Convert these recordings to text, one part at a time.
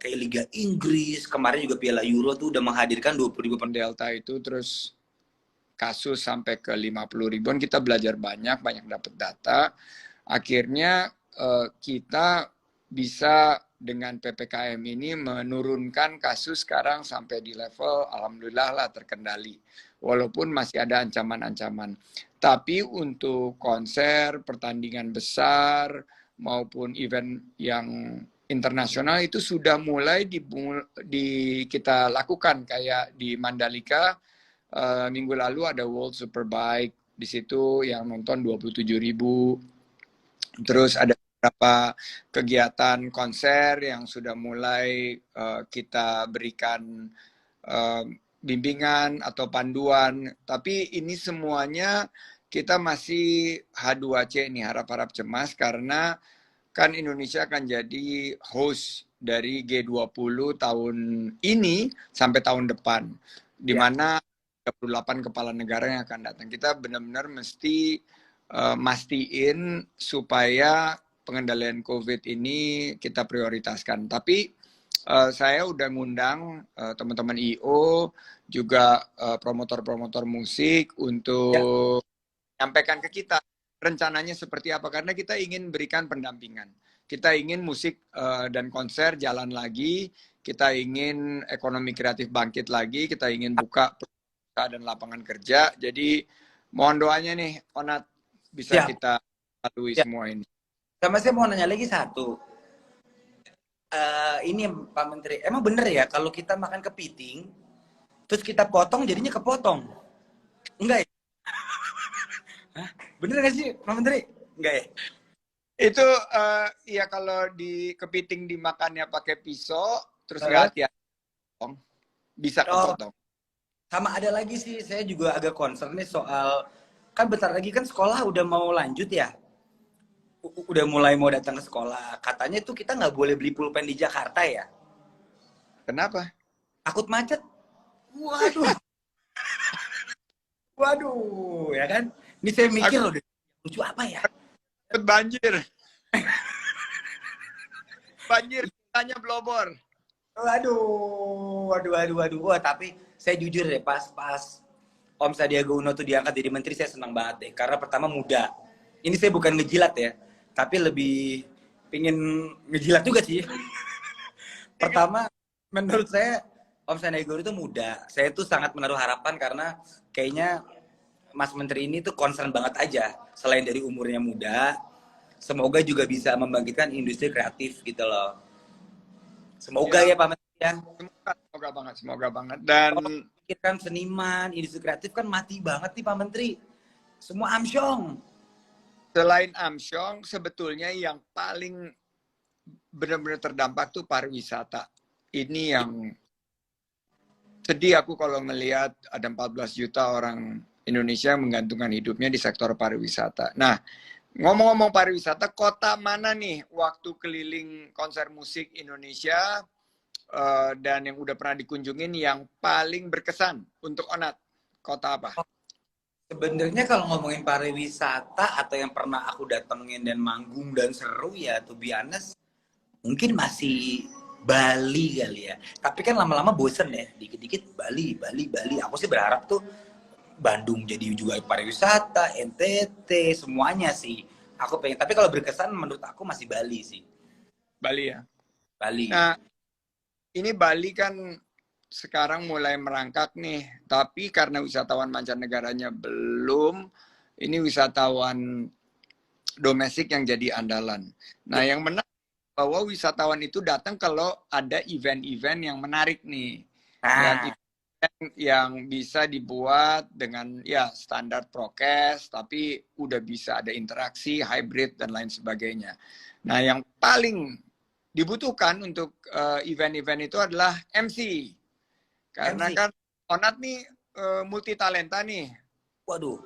kayak Liga Inggris, kemarin juga Piala Euro tuh udah menghadirkan 20.000 Delta itu, terus kasus sampai ke 50.000-an, kita belajar banyak dapat data. Akhirnya kita bisa dengan PPKM ini menurunkan kasus sekarang sampai di level alhamdulillah lah terkendali. Walaupun masih ada ancaman-ancaman. Tapi untuk konser, pertandingan besar, maupun event yang internasional itu sudah mulai kita lakukan. Kayak di Mandalika, minggu lalu ada World Superbike. Di situ yang nonton 27.000. Terus ada beberapa kegiatan konser yang sudah mulai kita berikan bimbingan atau panduan. Tapi ini semuanya kita masih H2C nih, harap-harap cemas, karena kan Indonesia akan jadi host dari G20 tahun ini sampai tahun depan, di mana 38 kepala negara yang akan datang. Kita benar-benar mesti mastiin supaya pengendalian COVID ini kita prioritaskan. Tapi saya udah ngundang teman-teman IO, juga promotor-promotor musik untuk menyampaikan ke kita rencananya seperti apa, karena kita ingin berikan pendampingan. Kita ingin musik dan konser jalan lagi, kita ingin ekonomi kreatif bangkit lagi, kita ingin buka perusahaan dan lapangan kerja. Jadi mohon doanya nih, Onat, bisa kita lalui semua ini. Sama saya mau nanya lagi satu. Ini Pak Menteri, emang bener ya kalau kita makan kepiting, terus kita potong jadinya kepotong? Enggak ya? Hah? Bener gak sih Pak Menteri? Enggak ya? Itu ya kalau di kepiting dimakannya pakai pisau, terus nggak hati-hati, bisa kepotong. Sama ada lagi sih, saya juga agak concern nih soal, kan bentar lagi kan sekolah udah mau lanjut ya. Udah mulai mau datang ke sekolah. Katanya tuh kita nggak boleh beli pulpen di Jakarta ya. Kenapa? Takut macet. Waduh. Waduh, ya kan? Ini saya mikir loh, lucu apa ya? Banjir. Banjir, tanya blobor. Waduh. Wah, tapi saya jujur deh, pas Om Sandiaga Uno tuh diangkat jadi menteri, saya senang banget deh. Karena pertama muda. Ini saya bukan ngejilat ya, tapi lebih pingin ngejilat juga sih. Pertama, menurut saya Om Sandiaga Uno itu muda. Saya tuh sangat menaruh harapan karena kayaknya Mas Menteri ini tuh concern banget aja. Selain dari umurnya muda, semoga juga bisa membangkitkan industri kreatif gitu loh. Semoga ya Pak Menteri ya. Semoga banget. Dan Pikirkan seniman, industri kreatif kan mati banget nih Pak Menteri. Semua amsyong. Selain amsyong, sebetulnya yang paling benar-benar terdampak tuh pariwisata. Ini yang sedih aku kalau melihat ada 14 juta orang Indonesia yang menggantungkan hidupnya di sektor pariwisata. Nah, ngomong-ngomong pariwisata, kota mana nih waktu keliling konser musik Indonesia dan yang udah pernah dikunjungin yang paling berkesan untuk Onat? Kota apa? Sebenarnya kalau ngomongin pariwisata atau yang pernah aku datengin dan manggung dan seru ya, to be honest, mungkin masih Bali kali ya. Tapi kan lama-lama bosen ya, dikit-dikit Bali. Aku sih berharap tuh Bandung jadi juga pariwisata, NTT, semuanya sih. Aku pengen. Tapi kalau berkesan menurut aku masih Bali sih. Bali ya? Bali. Nah, ini Bali kan sekarang mulai merangkak nih, tapi karena wisatawan mancanegaranya belum, ini wisatawan domestik yang jadi andalan. Nah, yang menarik bahwa wisatawan itu datang kalau ada event-event yang menarik nih. Dan event yang bisa dibuat dengan ya standar prokes, tapi udah bisa ada interaksi, hybrid, dan lain sebagainya. Nah, yang paling dibutuhkan untuk event-event itu adalah MC. Karena kan Onat nih multi talenta nih. Waduh.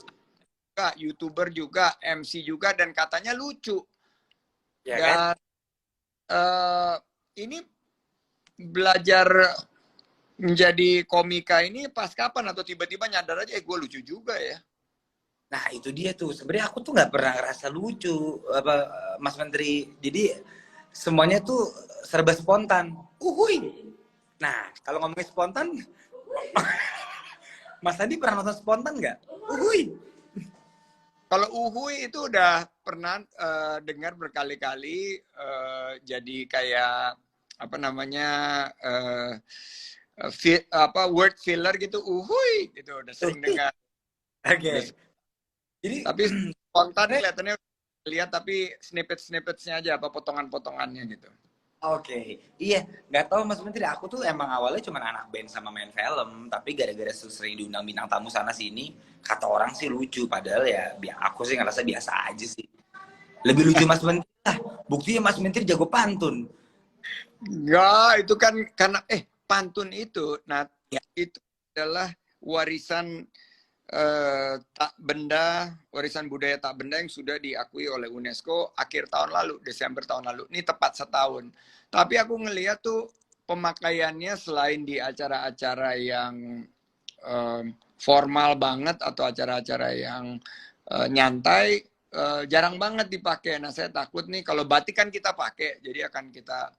YouTuber juga, MC juga, dan katanya lucu. Ya, dan kan? Ini belajar menjadi komika ini pas kapan, atau tiba-tiba nyadar aja gue lucu juga ya? Nah itu dia tuh, sebenarnya aku tuh nggak pernah ngerasa lucu Mas Menteri. Jadi semuanya tuh serba spontan. uhuy. Nah, kalau ngomongin spontan, Mas Andi pernah nonton spontan nggak? Uhuy. Kalau uhuy itu udah pernah dengar berkali-kali, jadi kayak apa namanya word filler gitu, uhuy gitu udah sering dengar. Udah, Oke. Jadi, tapi spontan sebenarnya kelihatannya lihat tapi snippets-snippetsnya aja apa potongan-potongannya gitu. oke, iya, nggak tahu Mas Menteri, aku tuh emang awalnya cuma anak band sama main film, tapi gara-gara sering diundang bintang tamu sana sini, kata orang sih lucu, padahal ya aku sih ngerasa biasa aja sih. Lebih lucu Mas Menteri lah, buktinya Mas Menteri jago pantun. Enggak, itu kan karena pantun itu, nah Ya, itu adalah warisan warisan budaya tak benda yang sudah diakui oleh UNESCO akhir tahun lalu, Desember tahun lalu. Ini tepat setahun. Tapi aku ngeliat tuh pemakaiannya selain di acara-acara yang formal banget atau acara-acara yang nyantai, jarang banget dipakai. Nah, saya takut nih kalau batik kan kita pakai, jadi akan kita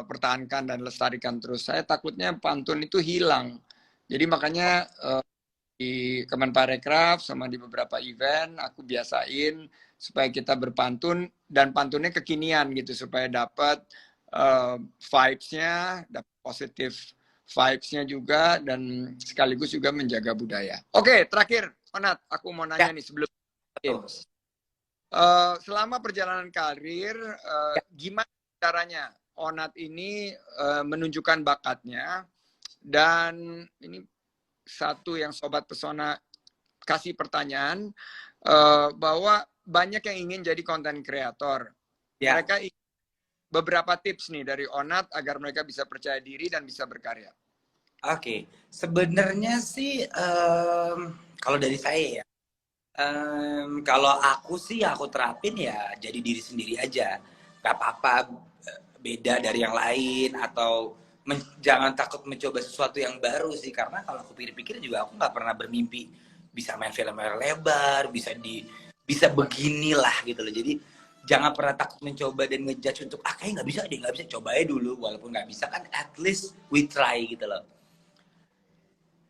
pertahankan dan lestarikan terus. Saya takutnya pantun itu hilang. Jadi makanya di Kemenparekraf sama di beberapa event aku biasain supaya kita berpantun dan pantunnya kekinian gitu supaya dapat vibes-nya, dapat positif vibes-nya juga dan sekaligus juga menjaga budaya. Oke, terakhir Onat, aku mau ya, nanya nih sebelum betul. selama perjalanan karir gimana caranya Onat ini menunjukkan bakatnya dan ini satu yang Sobat Pesona kasih pertanyaan bahwa banyak yang ingin jadi konten kreator. Ya, Mereka beberapa tips nih dari Onat agar mereka bisa percaya diri dan bisa berkarya. oke. Sebenarnya sih kalau dari saya ya, kalau aku sih aku terapin ya jadi diri sendiri aja. Gak apa-apa beda dari yang lain atau jangan takut mencoba sesuatu yang baru sih karena kalau aku pikir-pikir juga aku nggak pernah bermimpi bisa main film layar lebar, bisa beginilah gitu loh. Jadi jangan pernah takut mencoba dan ngejudge untuk kayaknya nggak bisa deh, nggak bisa, coba aja dulu walaupun nggak bisa kan at least we try gitu loh.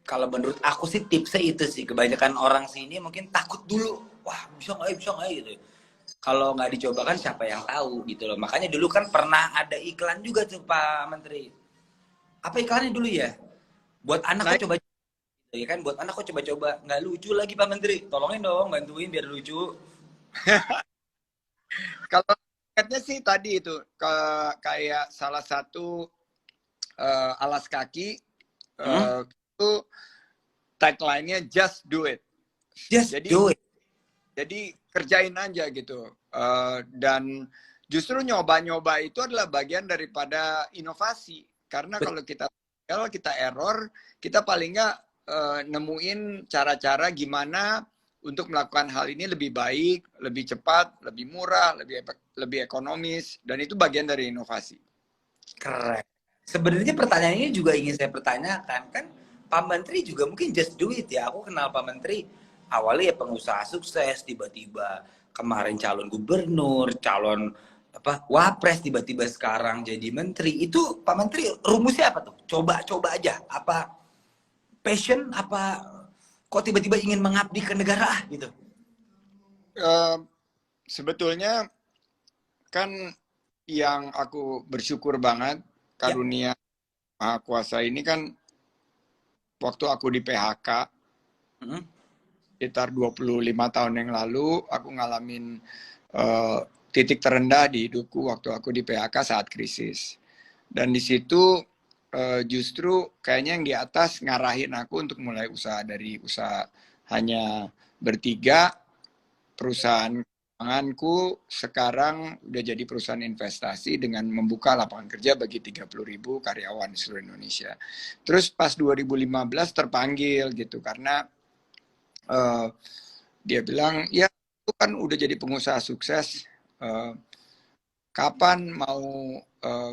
Kalau menurut aku sih tipsnya itu sih, kebanyakan orang sini mungkin takut dulu, wah bisa nggak gitu. Kalau nggak dicoba kan siapa yang tahu gitu loh. Makanya dulu kan pernah ada iklan juga tuh Pak Menteri. Apa iklannya dulu ya? Buat anak Nah, kok coba, ya kan, buat anak kok coba-coba. Nggak lucu lagi Pak Menteri, tolongin dong bantuin biar lucu. kalau lihatnya sih tadi itu kayak salah satu alas kaki Hmm? itu tagline-nya just do it. Just Jadi do it. Jadi kerjain aja gitu. Dan justru nyoba-nyoba itu adalah bagian daripada inovasi. Karena kalau kita fail, kita error, kita paling nggak nemuin cara-cara gimana untuk melakukan hal ini lebih baik, lebih cepat, lebih murah, lebih ekonomis. Dan itu bagian dari inovasi. Keren. Sebenarnya pertanyaan ini juga ingin saya pertanyakan kan, Pak Menteri juga mungkin just do it ya. Aku kenal Pak Menteri awalnya ya pengusaha sukses, tiba-tiba kemarin calon gubernur, calon apa wapres, tiba-tiba sekarang jadi menteri. Itu Pak Menteri rumusnya apa tuh? Coba-coba aja. Apa passion? Apa kok tiba-tiba ingin mengabdi ke negara gitu? Uh, Sebetulnya kan yang aku bersyukur banget Ya. karunia Maha Kuasa ini kan waktu aku di PHK Hmm. sekitar 25 tahun yang lalu aku ngalamin titik terendah di hidupku waktu aku di PHK saat krisis. Dan di situ justru kayaknya yang di atas ngarahin aku untuk mulai usaha dari usaha hanya bertiga, perusahaan keuanganku sekarang udah jadi perusahaan investasi dengan membuka lapangan kerja bagi 30.000 karyawan di seluruh Indonesia. Terus pas 2015 terpanggil gitu karena dia bilang, ya itu kan udah jadi pengusaha sukses, kapan mau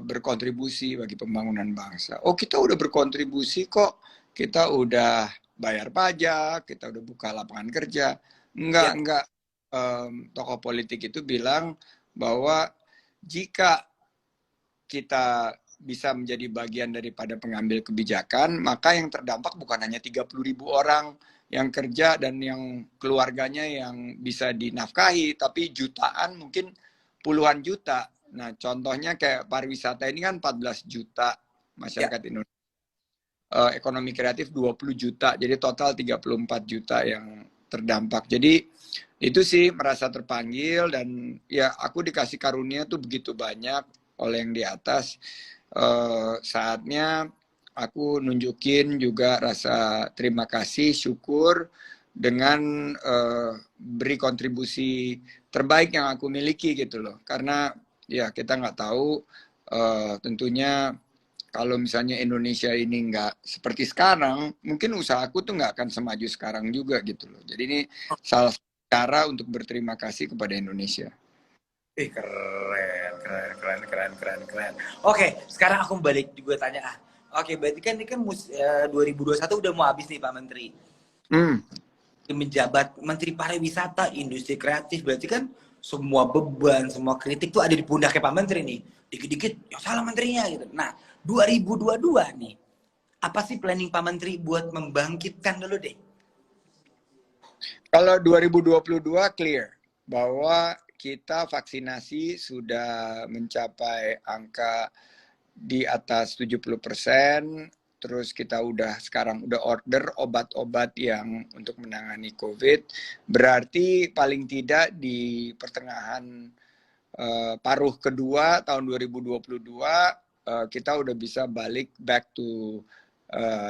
berkontribusi bagi pembangunan bangsa? Oh kita udah berkontribusi kok, kita udah bayar pajak, kita udah buka lapangan kerja. Ya. Enggak. Tokoh politik itu bilang bahwa jika kita bisa menjadi bagian daripada pengambil kebijakan, maka yang terdampak bukan hanya 30.000 orang yang kerja dan yang keluarganya yang bisa dinafkahi, tapi jutaan, mungkin puluhan juta. Nah, contohnya kayak pariwisata ini kan 14 juta masyarakat Indonesia. Ekonomi kreatif 20 juta, jadi total 34 juta yang terdampak. Jadi itu sih merasa terpanggil, dan ya aku dikasih karunia tuh begitu banyak oleh yang di atas. Saatnya aku nunjukin juga rasa terima kasih, syukur dengan beri kontribusi terbaik yang aku miliki gitu loh. Karena ya kita nggak tahu, tentunya kalau misalnya Indonesia ini nggak seperti sekarang, mungkin usahaku tuh nggak akan semaju sekarang juga gitu loh. Jadi ini salah satu cara untuk berterima kasih kepada Indonesia. Keren, keren, keren, keren, keren, keren. Oke, sekarang aku balik juga tanya. Oke, berarti kan ini kan 2021 udah mau habis nih Pak Menteri. Menjabat Menteri Pariwisata, Industri Kreatif, berarti kan semua beban, semua kritik tuh ada di pundaknya Pak Menteri nih. Dikit-dikit, ya salah menterinya gitu. Nah, 2022 nih, apa sih planning Pak Menteri buat membangkitkan dulu deh? Kalau 2022 clear bahwa kita vaksinasi sudah mencapai angka di atas 70%, terus kita sekarang udah order obat-obat yang untuk menangani COVID. Berarti paling tidak di pertengahan paruh kedua tahun 2022 kita udah bisa balik back to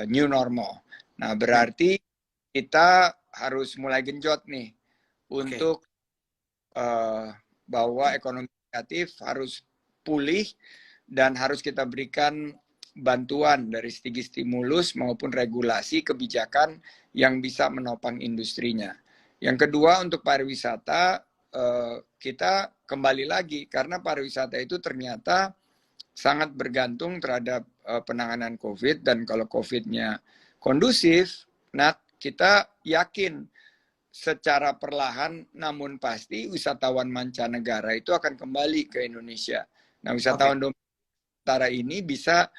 new normal. Nah, berarti kita harus mulai genjot nih untuk bahwa ekonomi kreatif harus pulih dan harus kita berikan bantuan dari segi stimulus maupun regulasi kebijakan yang bisa menopang industrinya. Yang kedua, untuk pariwisata, kita kembali lagi karena pariwisata itu ternyata sangat bergantung terhadap penanganan COVID, dan kalau COVID-nya kondusif, kita yakin secara perlahan namun pasti wisatawan mancanegara itu akan kembali ke Indonesia. Nah, wisatawan domestik ini bisa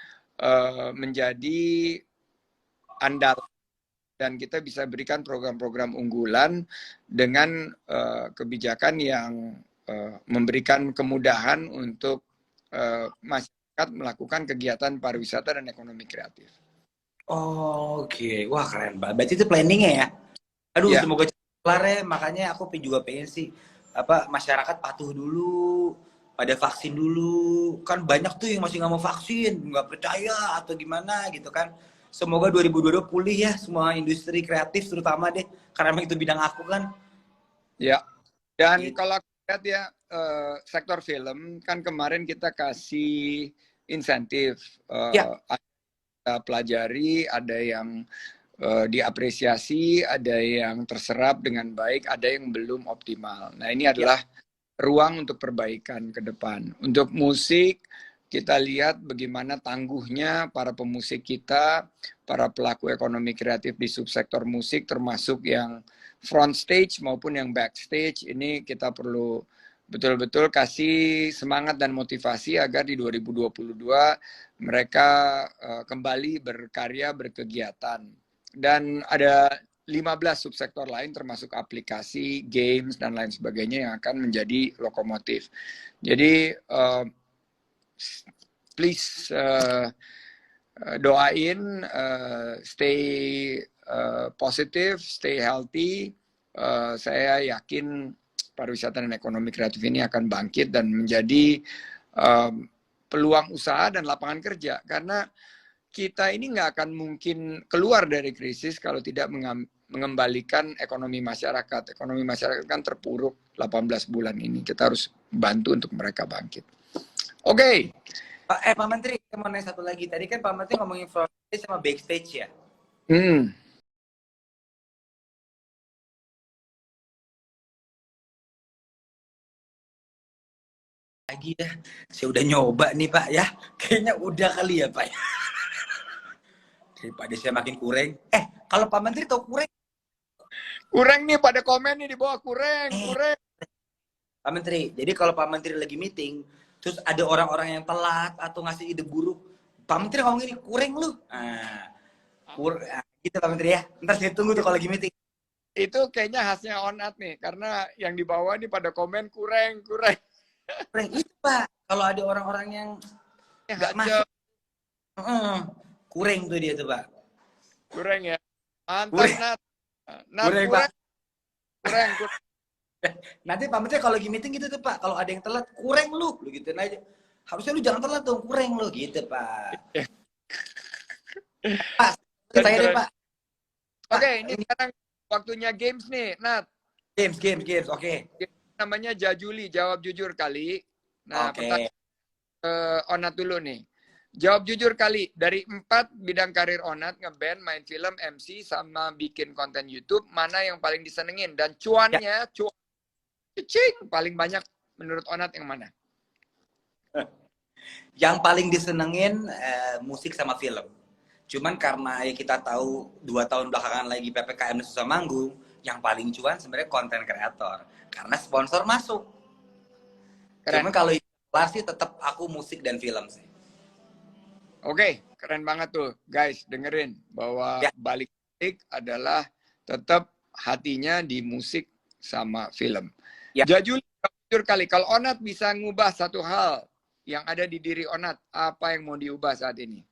menjadi andalan, dan kita bisa berikan program-program unggulan dengan kebijakan yang memberikan kemudahan untuk masyarakat melakukan kegiatan pariwisata dan ekonomi kreatif. Oke, wah keren banget. Berarti itu planningnya ya? Aduh, semoga kelar ya. Makanya aku juga pengen sih masyarakat patuh dulu, pada vaksin dulu. Kan banyak tuh yang masih nggak mau vaksin, nggak percaya atau gimana gitu kan. Semoga 2022 pulih ya semua industri kreatif terutama deh, karena emang itu bidang aku kan. Ya, dan kalau aku lihat ya, sektor film kan kemarin kita kasih insentif, kita pelajari, ada yang diapresiasi, ada yang terserap dengan baik, ada yang belum optimal. Nah, ini adalah ruang untuk perbaikan ke depan. Untuk musik, kita lihat bagaimana tangguhnya para pemusik kita, para pelaku ekonomi kreatif di subsektor musik, termasuk yang front stage maupun yang backstage. Ini kita perlu betul-betul kasih semangat dan motivasi agar di 2022 mereka kembali berkarya, berkegiatan. Dan ada 15 subsektor lain termasuk aplikasi, games, dan lain sebagainya yang akan menjadi lokomotif. Jadi please doain, stay positive, stay healthy. Saya yakin pariwisata dan ekonomi kreatif ini akan bangkit dan menjadi peluang usaha dan lapangan kerja. Karena kita ini nggak akan mungkin keluar dari krisis kalau tidak mengembalikan ekonomi masyarakat. Ekonomi masyarakat kan terpuruk 18 bulan ini. Kita harus bantu untuk mereka bangkit. Oke. Pak Menteri, saya mau nanya satu lagi. Tadi kan Pak Menteri ngomongin front stage sama backstage ya? Lagi ya, saya udah nyoba nih Pak ya. Kayaknya udah kali ya Pak. Daripada saya makin kurang. Kalau Pak Menteri tahu kurang? Kurang nih, pada komen nih di bawah kurang. Pak Menteri, jadi kalau Pak Menteri lagi meeting, terus ada orang-orang yang telat atau ngasih ide buruk, Pak Menteri ngomong ini kurang lu. Gitu Pak Menteri ya. Ntar saya tunggu tuh kalau lagi meeting. Itu kayaknya khasnya Onat nih, karena yang di bawah nih pada komen kurang. Kurang itu Pak. Kalau ada orang-orang yang nggak masuk, kurang tuh dia tuh Pak. Kurang ya. Mantap, Kurang. Nat. Nat, Kurang Pak. kurang. Nanti Pak Menteri kalau lagi meeting gitu tuh Pak, kalau ada yang telat, kurang lu gituin aja. Harusnya lu jangan telat dong, kurang lu gitu Pak. Pak, saya deh Pak. Oke, ini sekarang waktunya games nih, Nat. Games, oke. Namanya Jajuli, jawab jujur kali. Nah, pertanyaan Onat dulu nih. Jawab jujur kali, dari 4 bidang karir Onat, ngeband, main film, MC, sama bikin konten YouTube, mana yang paling disenengin? Dan cuannya, cing, paling banyak menurut Onat yang mana? Yang paling disenengin musik sama film. Cuman karena ya kita tahu 2 tahun belakangan lagi PPKM susah manggung, yang paling cuan sebenarnya konten kreator. Karena sponsor masuk. Keren. Cuman kalau kelar sih tetap aku musik dan film sih. Oke, keren banget tuh. Guys, dengerin bahwa balik adalah tetap hatinya di musik sama film. Ya. Jujur kali, kalau Onat bisa ngubah satu hal yang ada di diri Onat, apa yang mau diubah saat ini?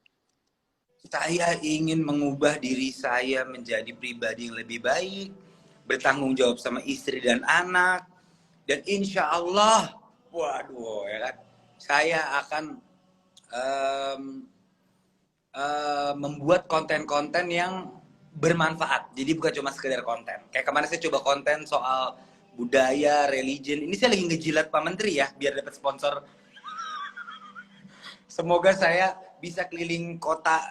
Saya ingin mengubah diri saya menjadi pribadi yang lebih baik, bertanggung jawab sama istri dan anak, dan insya Allah, waduh ya kan, saya akan membuat konten-konten yang bermanfaat. Jadi bukan cuma sekedar konten. Kayak kemarin saya coba konten soal budaya, religion. Ini saya lagi ngejilat Pak Menteri ya, biar dapat sponsor. Semoga saya bisa keliling kota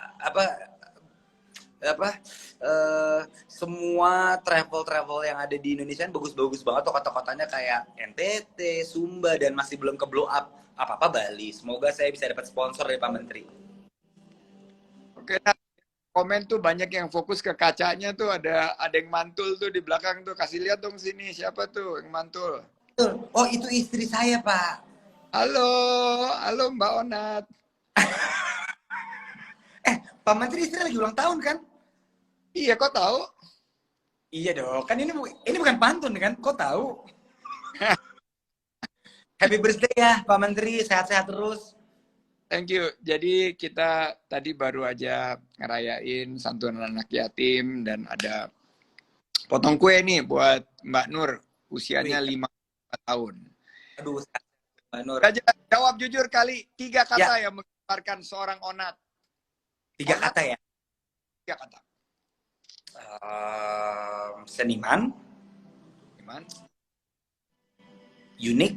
semua travel yang ada di Indonesia bagus-bagus banget tuh kota-kotanya kayak NTT, Sumba, dan masih belum ke blow up apa-apa Bali. Semoga saya bisa dapat sponsor dari Pak Menteri. Oke, nah, komen tuh banyak yang fokus ke kacanya tuh, ada yang mantul tuh di belakang tuh. Kasih lihat dong sini, siapa tuh yang mantul? Oh, itu istri saya, Pak. Halo Mbak Onat. Pak Menteri istri lagi ulang tahun kan? Iya, kok tahu? Iya dong, kan ini bukan pantun kan? Kok tahu? Happy birthday ya Pak Menteri, sehat-sehat terus. Thank you. Jadi kita tadi baru aja ngerayain santunan anak yatim dan ada potong kue nih buat Mbak Nur, usianya 5 tahun. Aduh, Mbak Nur. Jawab jujur kali, 3 kata yang menggambarkan seorang Onat. 3 kata ya? 3 kata. Seniman. Unik.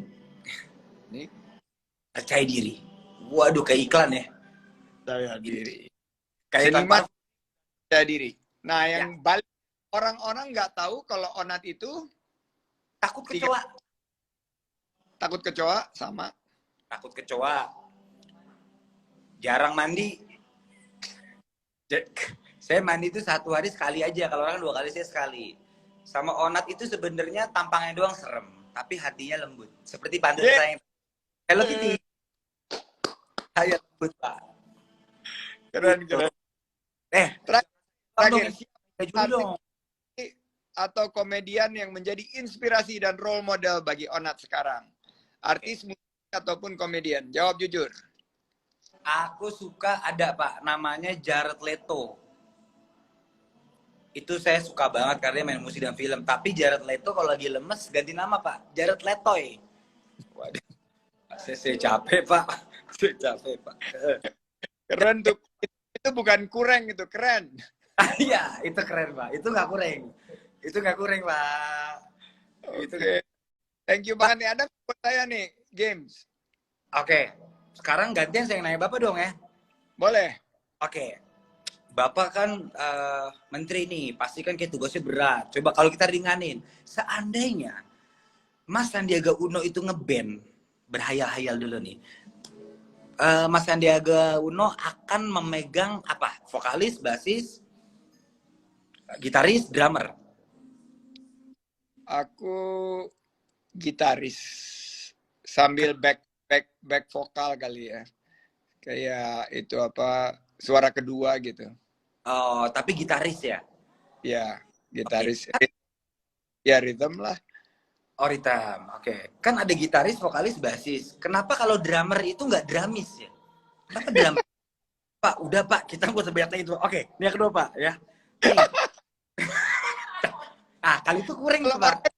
Percaya diri. Waduh, kayak iklan ya. Percaya diri. Kayak seniman, percaya diri. Nah, yang balik orang-orang nggak tahu kalau Onat itu takut kecoa. Takut kecoa sama. Takut kecoa. Jarang mandi. Saya mandi itu 1 hari sekali aja. Kalau orang 2 kali, saya sekali. Sama Onat itu sebenarnya tampangnya doang serem, tapi hatinya lembut. Seperti pantun saya. Hello Kitty. Saya lembut, Pak. Keren. Terakhir, atau komedian yang menjadi inspirasi dan role model bagi Onat sekarang? Artis, musik, ataupun komedian? Jawab jujur. Aku suka ada Pak, namanya Jared Leto. Itu saya suka banget karena dia main musik dan film. Tapi Jared Leto kalau lagi lemes ganti nama Pak, Jared Letoy. Waduh, saya capek Pak. Saya capek Pak. Keren tuh. Itu bukan kurang, itu keren. Iya, itu keren Pak. Itu nggak kurang. Itu nggak kurang Pak. Oke. Thank you banget nih. Ada buat saya nih, games. Oke. Sekarang gantian saya nanya Bapak dong ya. Boleh. Oke. Bapak kan menteri nih, pasti kan kayak tugasnya berat. Coba kalau kita ringanin. Seandainya Mas Sandiaga Uno itu ngeband, berhayal-hayal dulu nih. Mas Sandiaga Uno akan memegang apa? Vokalis, basis, gitaris, drummer. Aku gitaris sambil back back vokal kali ya. Kayak itu apa, suara kedua gitu. Oh, tapi gitaris ya? Ya, Oke. gitaris. Ya, rhythm lah. Oh, Ritam. Oke. Kan ada gitaris, vokalis, basis. Kenapa kalau drummer itu nggak drumis ya? Kenapa drummer? Pak, udah Pak, kita nggak usah banyak itu. Oke, ini yang kedua Pak ya. Nih, ah kali itu kurang Kalau tuh Pak. organ,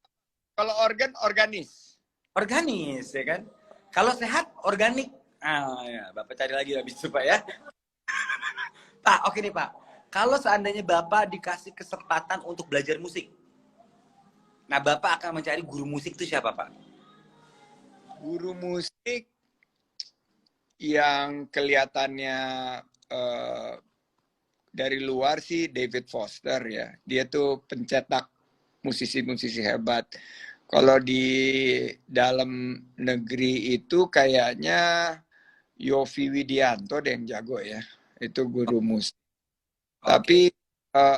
kalau organ organis. Organis ya kan. Kalau sehat, organik. Ah ya, Bapak cari lagi habis itu Pak ya. Pak, oke nih Pak. Kalau seandainya Bapak dikasih kesempatan untuk belajar musik, nah Bapak akan mencari guru musik itu siapa Pak? Guru musik yang kelihatannya dari luar sih David Foster ya. Dia tuh pencetak musisi-musisi hebat. Kalau di dalam negeri itu kayaknya Yovie Widianto deh yang jago ya. Itu guru musik. Oke. Tapi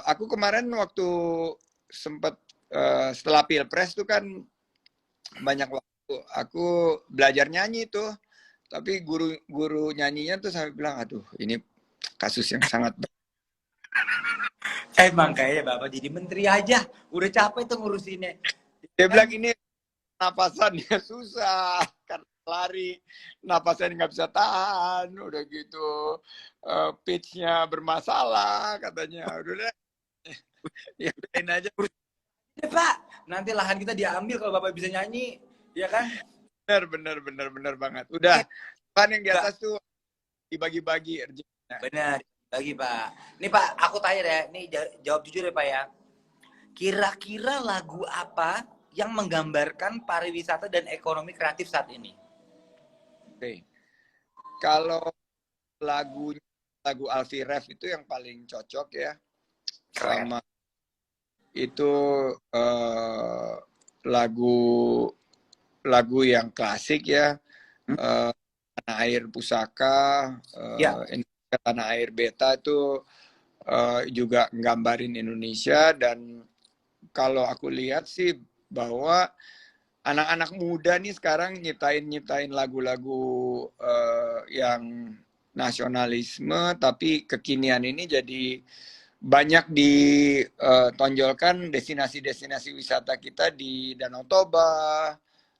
aku kemarin waktu sempat setelah Pilpres tuh kan banyak waktu aku belajar nyanyi tuh. Tapi guru nyanyinya tuh sampai bilang, aduh ini kasus yang sangat Emang kayaknya Bapak jadi menteri aja. Udah capek tuh ngurusinnya. dia Kan? bilang ini napasannya susah karena lari, napasannya nggak bisa tahan, udah gitu pitch-nya bermasalah katanya. Udah deh, ya udahin aja. Ya Pak, nanti lahan kita diambil kalau Bapak bisa nyanyi. Ya kan? Bener banget. Udah, kan yang di Enggak. atas tuh dibagi-bagi rezekinya. Benar. Lagi Pak. Nih Pak, aku tanya deh. Nih jawab jujur ya Pak ya. Kira-kira lagu apa yang menggambarkan pariwisata dan ekonomi kreatif saat ini? Oke. Kalau lagu Alfie Rev itu yang paling cocok ya, Keren. sama itu lagu lagu yang klasik ya, Tanah Air Pusaka, Ya, Indonesia Tanah Air Beta itu juga nggambarin Indonesia. Dan kalau aku lihat sih bahwa anak-anak muda nih sekarang nyiptain lagu-lagu yang nasionalisme, tapi kekinian ini jadi banyak ditonjolkan destinasi-destinasi wisata kita di Danau Toba,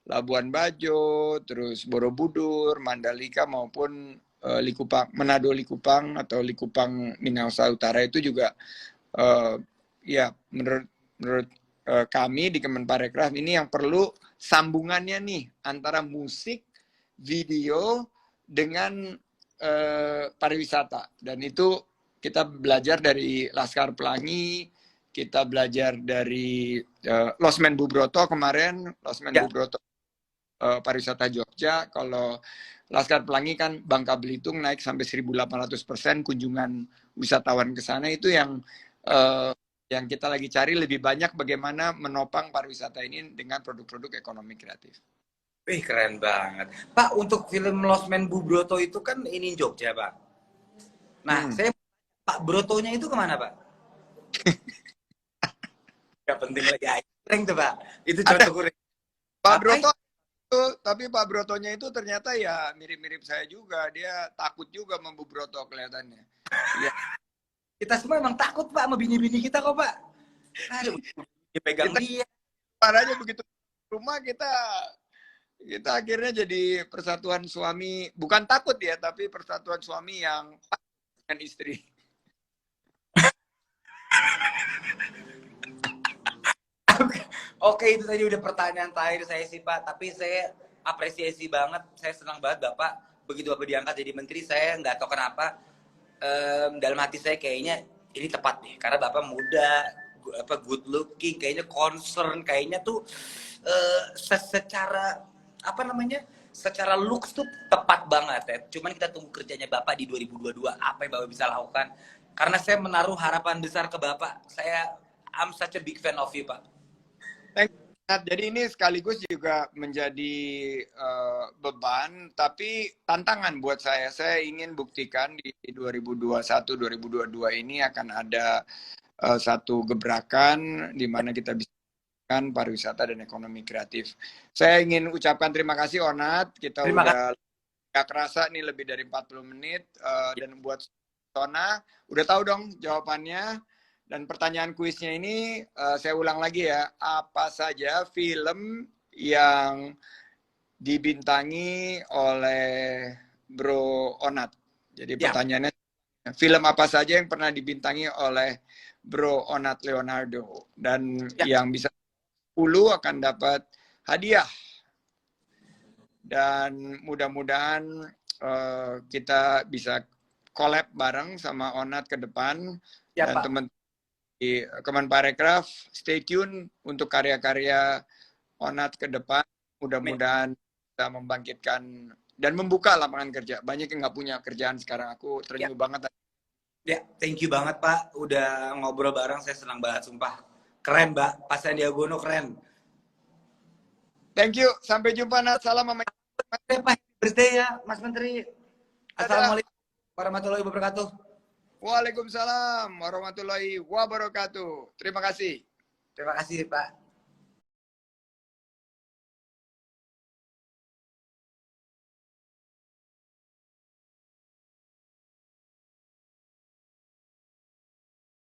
Labuan Bajo, terus Borobudur, Mandalika maupun Likupang, Manado Likupang atau Likupang Minahasa Utara itu juga ya menurut kami di Kemenparekraf ini yang perlu sambungannya nih antara musik, video dengan pariwisata. Dan itu kita belajar dari Laskar Pelangi, kita belajar dari Losmen Bubroto kemarin, Losmen ya. Bubroto pariwisata Jogja. Kalau Laskar Pelangi kan Bangka Belitung naik sampai 1.800% kunjungan wisatawan ke sana. Itu yang kita lagi cari lebih banyak bagaimana menopang pariwisata ini dengan produk-produk ekonomi kreatif. Wih, keren banget. Pak, untuk film Lost Man Bu Broto itu kan ini Jogja, Pak. Nah, saya Pak Brotonya itu kemana, Pak? Gak penting lagi. Kurang tuh, Pak. Itu contoh kurang. Pak Apa? Broto itu, tapi Pak Brotonya itu ternyata ya mirip-mirip saya juga. Dia takut juga sama Bu Broto kelihatannya. Ya. Kita semua emang takut, Pak, sama bini-bini kita kok, Pak. Aduh, dipegang Kita dia. parahnya begitu rumah kita akhirnya jadi persatuan suami, bukan takut ya, tapi persatuan suami yang dengan istri. Oke, itu tadi udah pertanyaan terakhir saya sih, Pak. Tapi saya apresiasi banget. Saya senang banget, Bapak. Begitu Bapak diangkat jadi menteri, saya nggak tahu kenapa. Dalam hati saya kayaknya ini tepat nih. Karena Bapak muda, good looking, kayaknya concern, kayaknya tuh secara apa namanya? Secara looks tuh tepat banget ya. Cuman kita tunggu kerjanya Bapak di 2022. Apa yang Bapak bisa lakukan? Karena saya menaruh harapan besar ke Bapak. I'm such a big fan of you, Pak. Jadi ini sekaligus juga menjadi beban, tapi tantangan buat saya. Saya ingin buktikan di 2021-2022 ini akan ada satu gebrakan di mana kita bisa pariwisata dan ekonomi kreatif. Saya ingin ucapkan terima kasih Onat, kita Terima udah Gak kerasa nih lebih dari 40 menit. Dan buat Sona, udah tahu dong jawabannya. Dan pertanyaan kuisnya ini, saya ulang lagi ya. Apa saja film yang dibintangi oleh Bro Onat? Jadi Ya, pertanyaannya, film apa saja yang pernah dibintangi oleh Bro Onat Leonardo? Dan ya. yang bisa 10 akan dapat hadiah. Dan mudah-mudahan kita bisa collab bareng sama Onat ke depan. Ya, Dan Pak. teman di Kemenparekraf, stay tune untuk karya-karya Onat ke depan. Amin. Mudah-mudahan bisa membangkitkan dan membuka lapangan kerja. Banyak yang nggak punya kerjaan sekarang. Aku Ya, terenyuh banget. ya, thank you banget Pak. Udah ngobrol bareng, saya senang banget, sumpah. Keren, Mbak. Pak Sandiaga Uno keren. Thank you. Sampai jumpa, Nat. Salam sama Pak, happy birthday ya, Mas Menteri. Dadah. Assalamualaikum warahmatullahi wabarakatuh. Waalaikumsalam warahmatullahi wabarakatuh. Terima kasih. Terima kasih, Pak.